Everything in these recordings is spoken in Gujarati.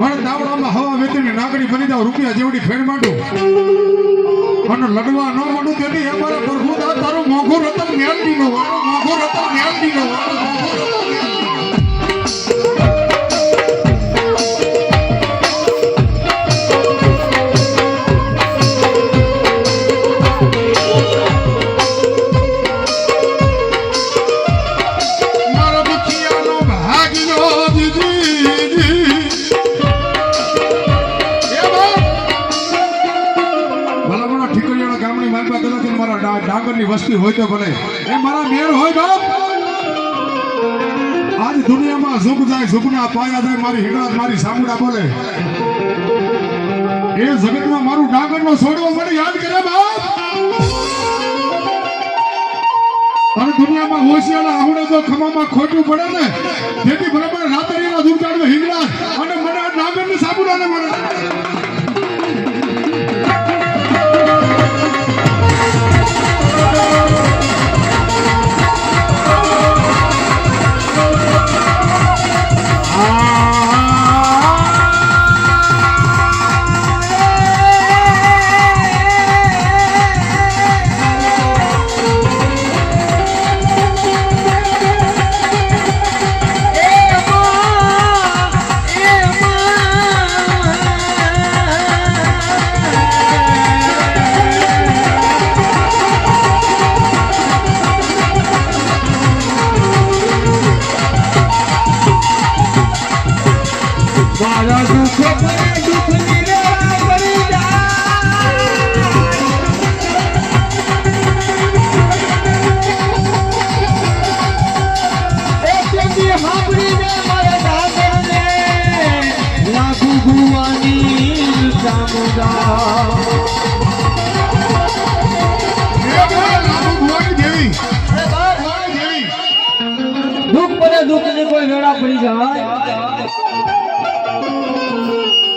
અને દાવડામાં હવા વેચીને નાગડી બની જાવ રૂપિયા જેવડી ફેર માંડું અને લડવા ન માંડું તેથી અમારા પ્રભુદા તારું મોઘું રતન મેળવી નો મોઘું રતન મેળવી નો ડાંગરની વસ્તી હોય તો ભલે એ મારા મેર હોય બાપ આજ દુનિયામાં ઝુક જાય ઝુકના પાયા જાય મારી હિંગળાત મારી સામુડા બોલે એ જગતમાં મારું ડાંગરનો છોડવો મને યાદ કરે બાપ અને દુનિયામાં હોશિયાળા આવડે તો ખમામાં ખોટું પડે ને જેથી બરાબર રાત્રિના દુકાળમાં હિંગળાત અને મને આ ડાંગરની સામુડાને મળે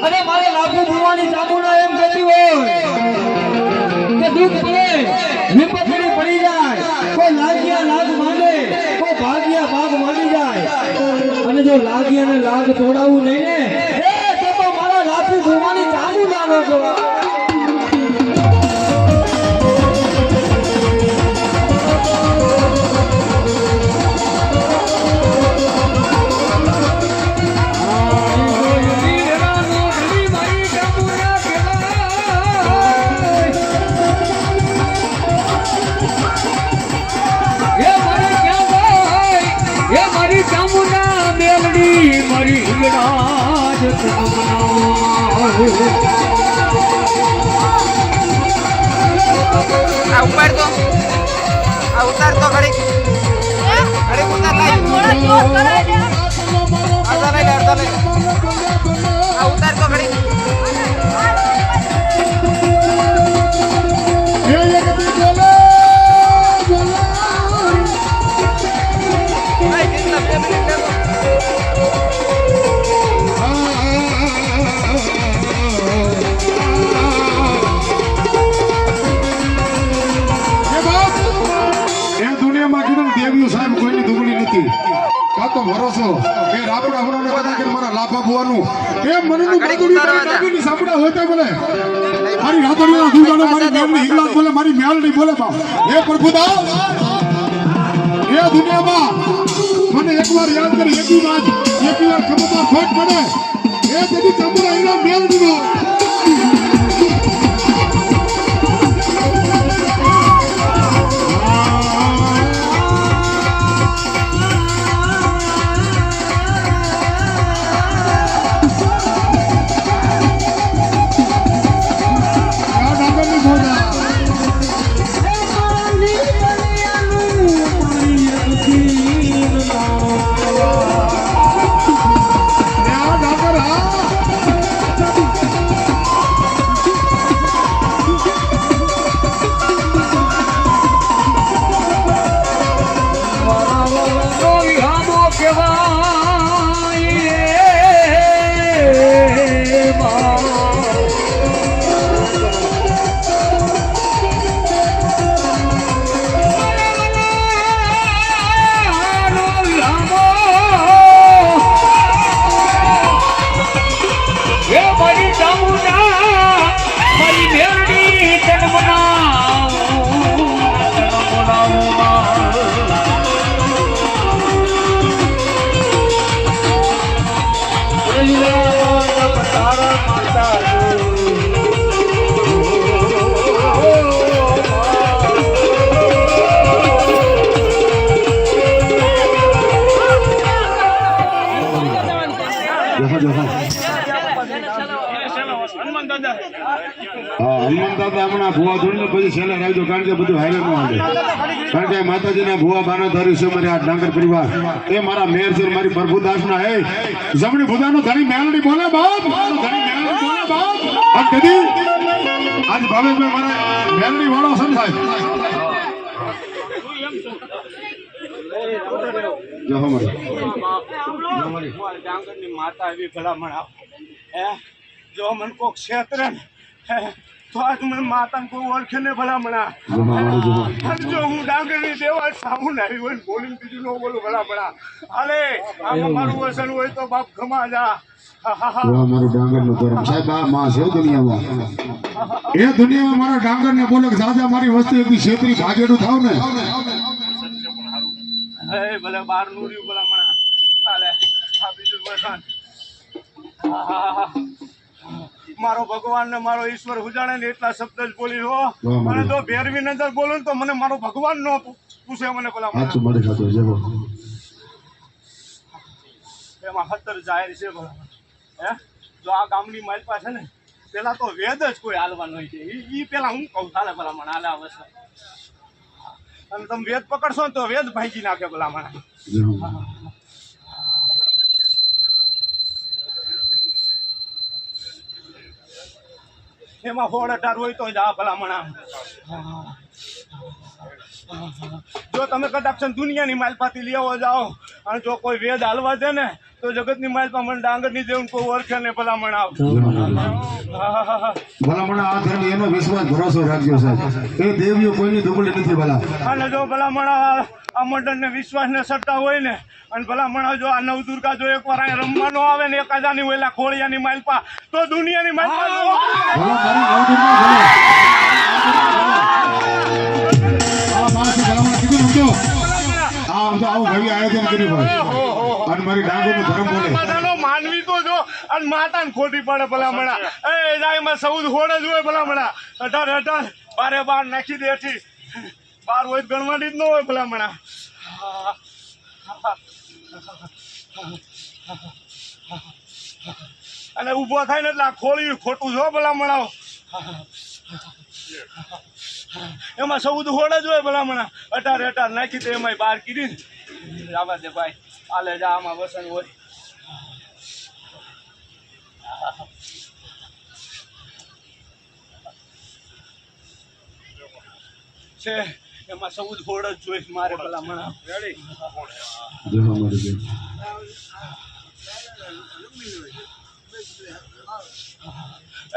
અને મારે લાગુ ભુવાની ચામુંડા એમ કહેતી હોય કે દુઃખ પડે વિપત્તિ પડી જાય કોઈ લાગ્યા લાગ માંડે કોઈ ભાગ્યા ભાગ માંડી જાય અને જો લાગ્યા ને લાગ તોડાવું નહીં ને તો મારા લાગુ ભુવાની ચામુંડા નો જોવા उतार तो घड़ी उतार लाई उतार तो घड़ी ભરોસો કે રાપડા હોવાનો કદાચ મારા લાભા ભુવાનું એ મનનું બાદુડી ડાગીની સાપડા હોય તો બોલે મારી રાતડીના દુકાનો મારી મેલની હિંગલાત બોલે મારી મેલની બોલે બાપ એ પ્રભુદા એ દુનિયામાં મને એકવાર યાદ કરી એકવાર ખબર ખોટ પડે એ તેથી ચંદ્ર હિંગલા મેલની જોખો જોખો હનુમાન દાદા હા હનુમાન દાદા હમણાં ભુવા ધૂળને પછી છેલ્લે રાખજો કારણ કે બધું હાઈવે નું હાલે કારણ કે માતાજીના ભુવા બાના ધરી છે મારી આ ડાંગર પરિવાર એ મારા મેર છે મારી પ્રભુદાસના હે જમણી ભુજાનો ધણી મેલડી બોલે બાપ ધણી મેલડી બોલે બાપ આ કદી આજ ભાવેશભાઈ મારા મેલડી વાળો છે ને સાહેબ જો અમારી ડાંગરની માતા એવી ભલામણ આપ જો મને કોઈ ક્ષેત્ર ને તો આજ મને માતાને કોઈ ઓળખે ને ભલામણા જો હું ડાંગરની દેવા સામું આવી હોય બોલીને બીજું ન બોલું ભલામણા હાલે આમાં મારું વસન હોય તો બાપ ખમા જા મારું ડાંગર નું ધર્મ સાહેબ આ માં છે દુનિયામાં એ દુનિયામાં મારા ડાંગર ને બોલે કે સાજા મારી વસ્તુ એકદી છેતરી ભાગેડું થાવ ને હે ભલે બાર નું રહ્યું ભલામણા હાલે આ બીજું વસન મારો ભગવાન ને મારો ઈશ્વર ઉજાણે ને એટલા શબ્દ જ બોલી હો અને જો ભેરવી નજર બોલું તો મને મારો ભગવાન નો પૂછે મને પેલા એમાં 17 જાહેર છે હે જો આ ગામની માલપા છે ને પેલા તો વેદ જ કોઈ હાલવા નહીં છે ઈ પેલા હું કહું ચાલે પેલા મને હાલે આવે છે અને તમે વેદ પકડશો ને તો વેદ ભાંગી નાખે પેલા મને એમાં 18 હોય તો જ આ ભલામણા જો તમે કદાચ દુનિયાની માલપાથી લેવા જાઓ અને જો કોઈ વેદ હાલવા છે ને તો જગતની માલપા મને ડાંગરની જેવું કોઈ ઓળખે ને ભલામણ આવ ભલામણ આ ધર્મ એનો વિશ્વાસ ભરોસો રાખજો સાહેબ એ દેવીઓ કોઈની દુબળી નથી ભલા અને જો ભલામણ આ મંડળ ને વિશ્વાસ ને સટ્ટા હોય ને અને ભલામણ જો આ નવદુર્ગા જો એકવાર અહીંયા રમવાનો આવે ને એકાદાની વેલા ખોળિયાની માલપા તો દુનિયાની માલપા માનવી તો જો અને માતાને ખોટી પડે ભલામણા એ એમાં 14 હોડ જ હોય ભલામણા 18 બારે બાર નાખી દે એથી બાર હોય ગણવાની જ ન હોય ભલામણા અને ઊભો થાય ને એટલે આ ખોળ્યું ખોટું જો ભલામણા એમાં 14 હોડ જ હોય ભલામણા 18 નાખી દે એમાં બહાર કીધી ને આવા દે ભાઈ હાલે જા આમાં વસન હોય છે એમાં 14 હોડ જ જોઈશ મારે ભલામણા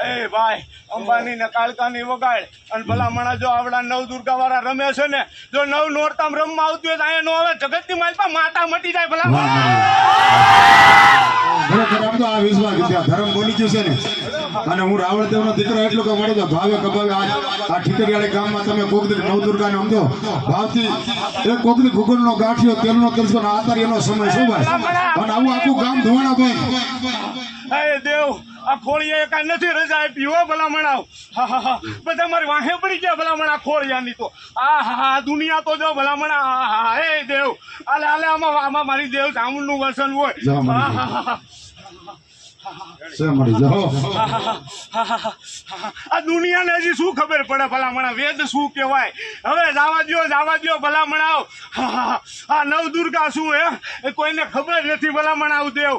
એ ભાઈ અંબાની ને કાળકાની વગાડ અને ભલામણા જો આવડા નવદુર્ગા વાળા રમે છે ને જો નવ નોરતામ રમવા આવતું હોય તો અહીંયા નો આવે જગતની માલપા માતા મટી જાય ભલામણા આ વિશ્વાસ ધર્મ બોલી ગયું છે ને અને હું રાવળદેવ નો દીકરો એટલો કે મળે તો ભાવે કભાવે આ ઠીકરિયાળી ગામમાં તમે કોકદી નવદુર્ગા ને સમજો ભાવથી એ કોકદી ગુગળ નો ગાંઠિયો તેલ નો તલસો ને આતારીનો સમય શું ભાઈ અને આવું આખું ગામ ધોવાણા ભાઈ એ દેવ આ ખોળિયા કાંઈ નથી રજા આપી હો ભલામણા બધા મારી વાહે પડી ગયા ભલામણા ખોળિયાની તો આ દુનિયા તો જો ભલામણા એ દેવ આલે આલે આમાં મારી દેવ ચામુંડનું વસન હોય આ દુનિયાને હજી શું ખબર પડે ભલામણા વેદ શું કહેવાય હવે જવા દો ભલામણા આ નવદુર્ગા શું હે કોઈને ખબર નથી ભલામણા દેવ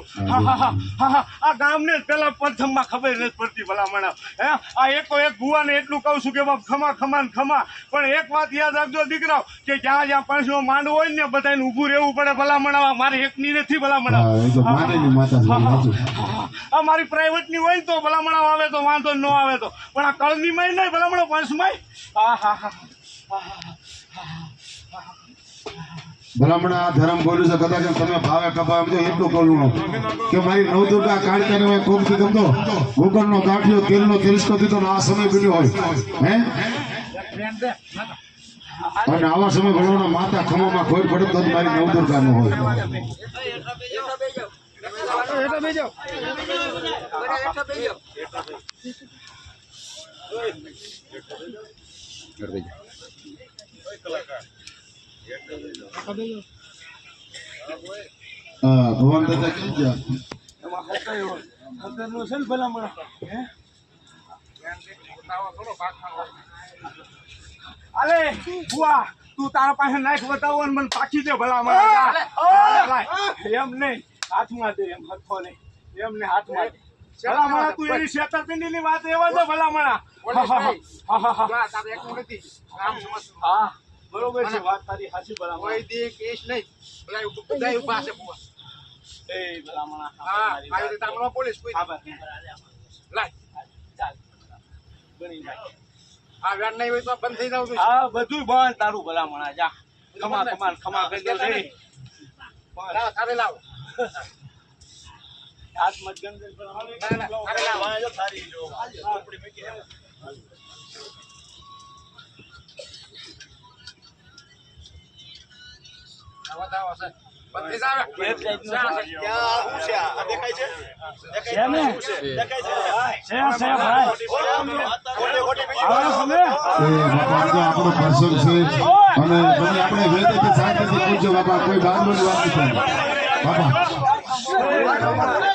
આ ગામને જ પેલા પ્રથમમાં ખબર નથી પડતી ભલામણા હે આ એકો એક ભુવાને એટલું કહું છું કે બાપ ખમા ખમા ને ખમા પણ એક વાત યાદ રાખજો દીકરાઓ કે જ્યાં પાંચનો માંડવો હોય ને બધાને ઊભું રહેવું પડે ભલામણા મારે એકની નથી ભલામણા આ મારી પ્રાઇવેટ ની હોય તો ભલામણા આવે તો વાંધો ન આવે તો પણ આ કળની માં નહીં ભલામણો પંચમાય ભલામણા આ ધર્મ બોલ્યું છે કદાચ તમે ભાવે કભાવે સમજો એટલું કહું કે મારી નવદુર્ગા કાળકાને મેં કોકથી ગમતો ગુગળનો ગાંઠિયો તેલનો તિરસ્કો દીધો આ સમય બન્યો હોય હે અને આવા સમય ભલામણા માતા ખમામાં ખોટ પડે તો મારી નવદુર્ગા નો હોય ભગવાન દાદા કેમ ગયા ખતરનું છે ને ભલામણ હે અલે બુઆ તું તારા પાસે નાખ બતાવો ને મને પાકી દે ભલામણ એમ નહીં હાથમાં દે એમ હરખો નહીં એમ ને હાથમાં દે ભલામણ તું એની છેતરપિંડી ની વાત એવા છે ભલામણ હા બરોબર છે વાત તારી સાચી ભલામણ એ ભલામણ હા બધું બંધ તારું ભલામણ જા ખમા કરી દે હાથ મત ગંદે આપણો પર્સન છે અને પછી આપણે વેદથી શાંતિથી પૂછજો બાપા કોઈ બહાર વાત નહીં બાપા